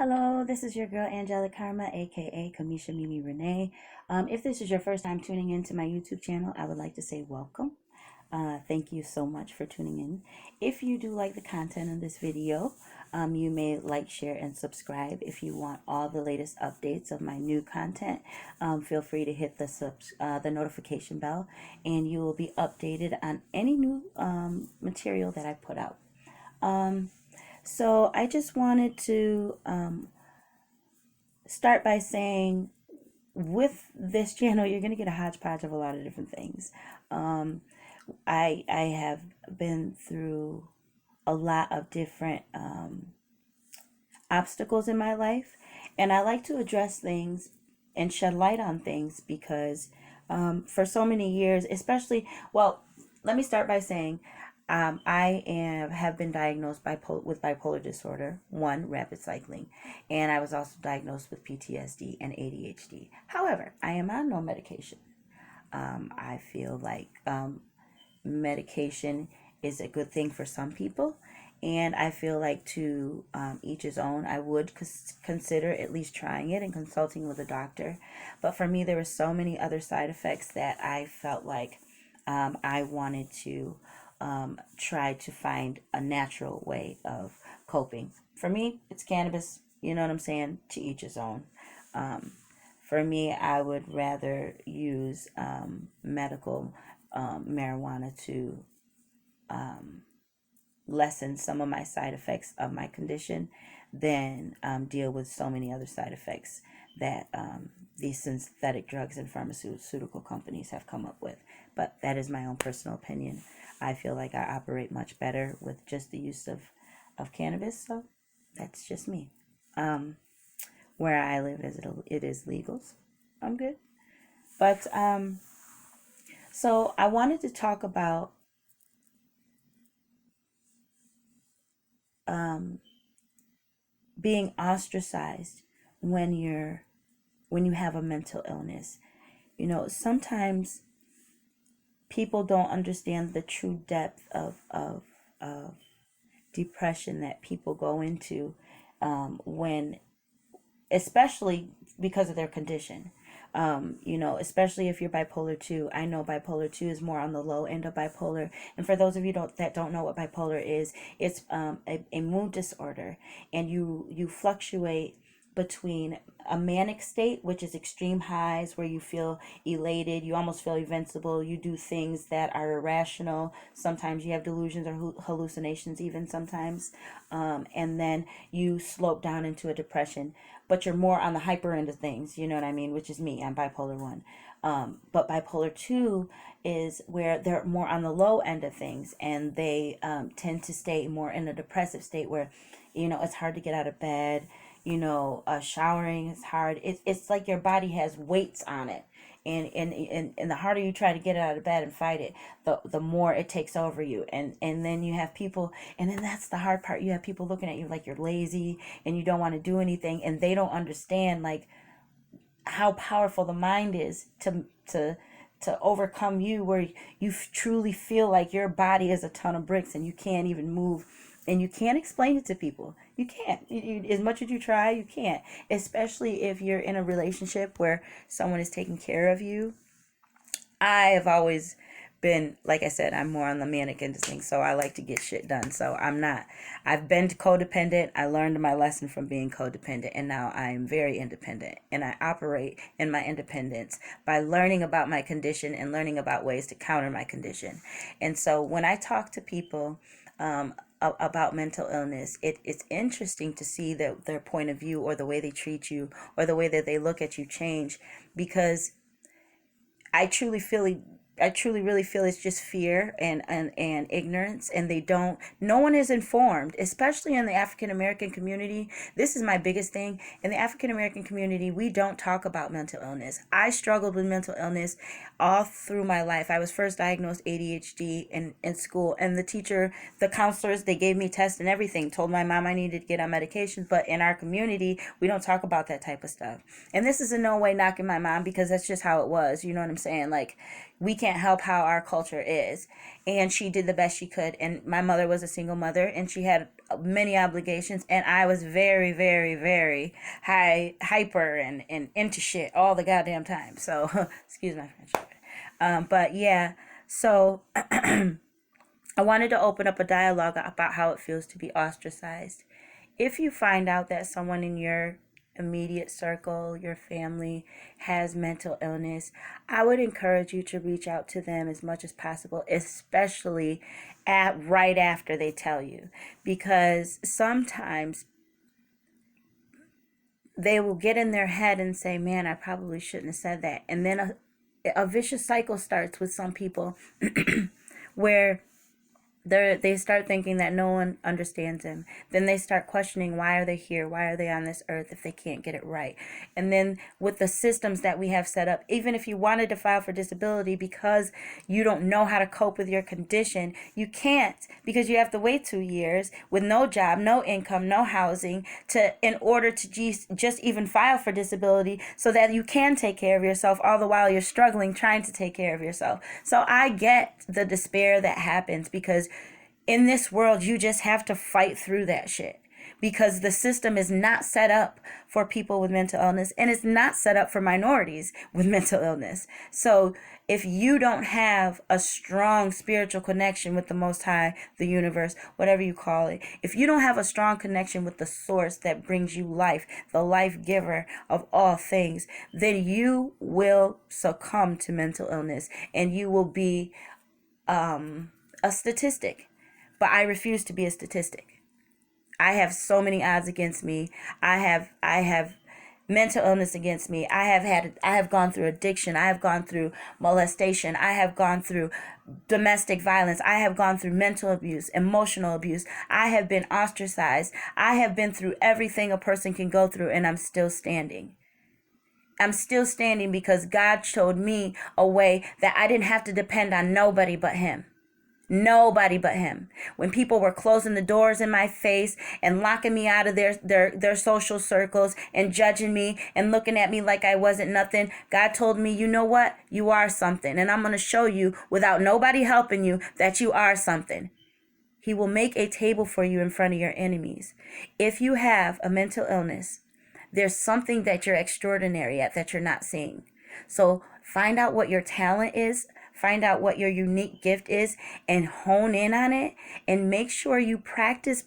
Hello, this is your girl Angelic Karma, aka Kamisha Mimi Renee. If this is your first time tuning into my YouTube channel, I would like to say welcome. Thank you so much for tuning in. If you do like the content of this video, you may like, share, and subscribe. If you want all the latest updates of my new content, feel free to hit the notification bell, and you will be updated on any new material that I put out. So I just wanted to start by saying with this channel, you're going to get a hodgepodge of a lot of different things. I have been through a lot of different obstacles in my life, and I like to address things and shed light on things because for so many years, especially, well, let me start by saying have been diagnosed with bipolar disorder, one, rapid cycling, and I was also diagnosed with PTSD and ADHD. However, I am on no medication. I feel like medication is a good thing for some people, and I feel like to each his own. I would consider at least trying it and consulting with a doctor, but for me there were so many other side effects that I felt like I wanted to try to find a natural way of coping. For me, it's cannabis. You know what I'm saying? To each his own. For me, I would rather use medical marijuana to lessen some of my side effects of my condition than deal with so many other side effects that these synthetic drugs and pharmaceutical companies have come up with. But that is my own personal opinion. I feel like I operate much better with just the use of cannabis, so that's just me. Where I live, it is legal. So I'm good. But so I wanted to talk about being ostracized when you have a mental illness. You know, sometimes people don't understand the true depth of depression that people go into when, especially because of their condition. Especially if you're bipolar 2. I know bipolar 2 is more on the low end of bipolar. And for those of you that don't know what bipolar is, it's a mood disorder. And you fluctuate between a manic state, which is extreme highs where you feel elated, you almost feel invincible, you do things that are irrational, sometimes you have delusions or hallucinations even sometimes, and then you slope down into a depression, but you're more on the hyper end of things, you know what I mean, which is me. I'm bipolar 1. But bipolar 2 is where they're more on the low end of things, and they tend to stay more in a depressive state where, it's hard to get out of bed. Showering is hard. It's like your body has weights on it. And the harder you try to get out of bed and fight it, the more it takes over you. And then you have people, and then that's the hard part. You have people looking at you like you're lazy and you don't want to do anything, and they don't understand like how powerful the mind is to overcome you, where you truly feel like your body is a ton of bricks and you can't even move, and you can't explain it to people. You can't. As much as you try, you can't. Especially if you're in a relationship where someone is taking care of you. I have always been, like I said, I'm more on the manic end of things, so I like to get shit done. So I'm not. I've been codependent. I learned my lesson from being codependent, and now I am very independent. And I operate in my independence by learning about my condition and learning about ways to counter my condition. And so when I talk to people, about mental illness, it's interesting to see their point of view or the way they treat you or the way that they look at you change, because I truly really feel it's just fear and ignorance, and no one is informed, especially in the African American community. This is my biggest thing. In the African American community, we don't talk about mental illness. I struggled with mental illness all through my life. I was first diagnosed ADHD in school, and the counselors, they gave me tests and everything, told my mom I needed to get on medication, but in our community, we don't talk about that type of stuff. And this is in no way knocking my mom, because that's just how it was, you know what I'm saying? Like, we can't help how our culture is. And she did the best she could. And my mother was a single mother, and she had many obligations, and I was very, very, very hyper and into shit all the goddamn time. So excuse my French. But yeah, so I wanted to open up a dialogue about how it feels to be ostracized. If you find out that someone in your immediate circle, your family, has mental illness, I would encourage you to reach out to them as much as possible, especially right after they tell you, because sometimes they will get in their head and say, man, I probably shouldn't have said that. And then a vicious cycle starts with some people where they start thinking that no one understands them. Then they start questioning, why are they here? Why are they on this earth if they can't get it right? And then with the systems that we have set up, even if you wanted to file for disability because you don't know how to cope with your condition, you can't, because you have to wait 2 years with no job, no income, no housing in order to just even file for disability so that you can take care of yourself, all the while you're struggling trying to take care of yourself. So I get the despair that happens, because in this world, you just have to fight through that shit, because the system is not set up for people with mental illness, and it's not set up for minorities with mental illness. So if you don't have a strong spiritual connection with the Most High, the universe, whatever you call it, if you don't have a strong connection with the source that brings you life, the life giver of all things, then you will succumb to mental illness, and you will be a statistic. But I refuse to be a statistic. I have so many odds against me. I have mental illness against me. I have gone through addiction. I have gone through molestation. I have gone through domestic violence. I have gone through mental abuse, emotional abuse. I have been ostracized. I have been through everything a person can go through, and I'm still standing. I'm still standing because God showed me a way that I didn't have to depend on nobody but Him. Nobody but Him. When people were closing the doors in my face and locking me out of their social circles and judging me and looking at me like I wasn't nothing, God told me, you know what? You are something. And I'm going to show you, without nobody helping you, that you are something. He will make a table for you in front of your enemies. If you have a mental illness, there's something that you're extraordinary at that you're not seeing. So find out what your talent is. Find out what your unique gift is and hone in on it, and make sure you practice.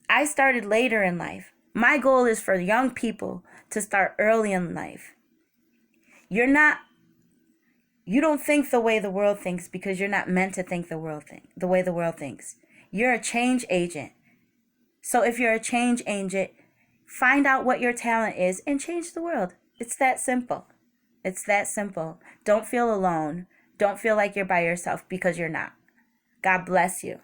I started later in life. My goal is for young people to start early in life. You don't think the way the world thinks because you're not meant to think the way the world thinks. You're a change agent. So if you're a change agent, find out what your talent is and change the world. It's that simple. It's that simple. Don't feel alone. Don't feel like you're by yourself, because you're not. God bless you.